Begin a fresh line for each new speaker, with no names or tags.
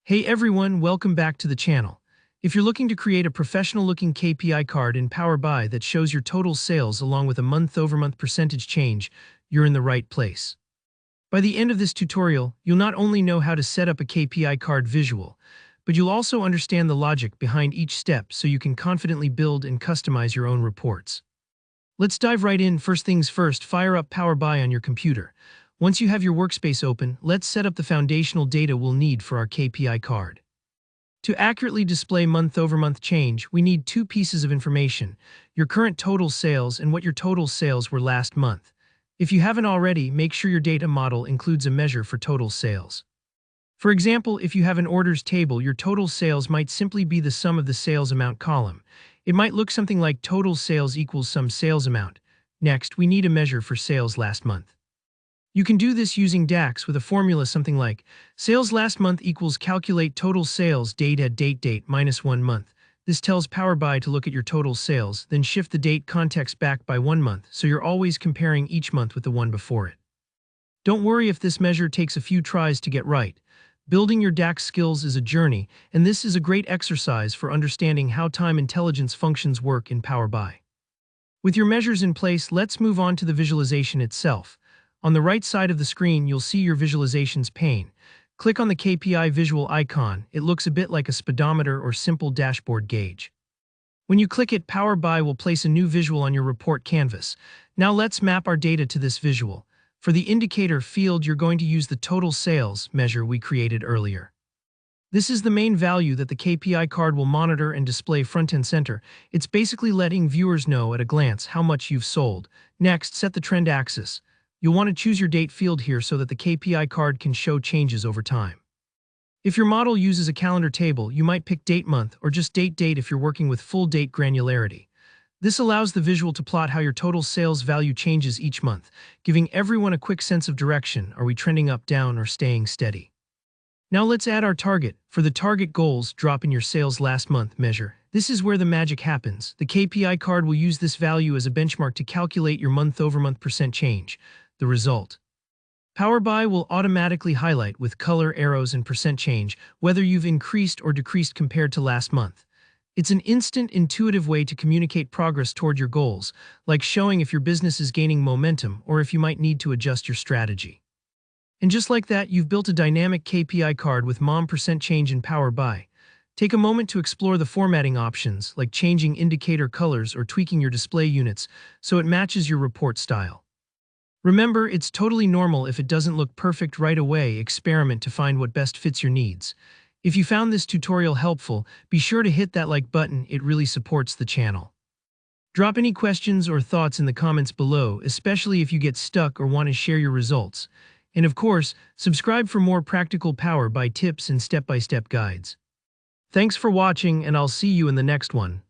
Hey everyone, welcome back to the channel. If you're looking to create a professional-looking KPI card in Power BI that shows your total sales along with a month-over-month percentage change, you're in the right place. By the end of this tutorial, you'll not only know how to set up a KPI card visual, but you'll also understand the logic behind each step so you can confidently build and customize your own reports. Let's dive right in. First things first, fire up Power BI on your computer. Once you have your workspace open, let's set up the foundational data we'll need for our KPI card. To accurately display month-over-month change, we need two pieces of information: your current total sales and what your total sales were last month. If you haven't already, make sure your data model includes a measure for total sales. For example, if you have an orders table, your total sales might simply be the sum of the sales amount column. It might look something like total sales equals some sales amount. Next, we need a measure for sales last month. You can do this using DAX with a formula something like sales last month equals calculate total sales date at date minus 1 month. This tells Power BI to look at your total sales, then shift the date context back by 1 month so you're always comparing each month with the one before it. Don't worry if this measure takes a few tries to get right. Building your DAX skills is a journey, and this is a great exercise for understanding how time intelligence functions work in Power BI. With your measures in place, let's move on to the visualization itself. On the right side of the screen, you'll see your visualizations pane. Click on the KPI visual icon. It looks a bit like a speedometer or simple dashboard gauge. When you click it, Power BI will place a new visual on your report canvas. Now let's map our data to this visual. For the indicator field, you're going to use the total sales measure we created earlier. This is the main value that the KPI card will monitor and display front and center. It's basically letting viewers know at a glance how much you've sold. Next, set the trend axis. You'll want to choose your date field here so that the KPI card can show changes over time. If your model uses a calendar table, you might pick date month or just date if you're working with full date granularity. This allows the visual to plot how your total sales value changes each month, giving everyone a quick sense of direction. Are we trending up, down, or staying steady? Now let's add our target. For the target goals, drop in your sales last month measure. This is where the magic happens. The KPI card will use this value as a benchmark to calculate your month-over-month percent change. The result. Power BI will automatically highlight with color arrows and percent change whether you've increased or decreased compared to last month. It's an instant, intuitive way to communicate progress toward your goals, like showing if your business is gaining momentum or if you might need to adjust your strategy. And just like that, you've built a dynamic KPI card with MoM percent change in Power BI. Take a moment to explore the formatting options, like changing indicator colors or tweaking your display units so it matches your report style. Remember, it's totally normal if it doesn't look perfect right away. Experiment to find what best fits your needs. If you found this tutorial helpful, be sure to hit that like button. It really supports the channel. Drop any questions or thoughts in the comments below, especially if you get stuck or want to share your results. And of course, subscribe for more practical Power BI tips and step-by-step guides. Thanks for watching, and I'll see you in the next one.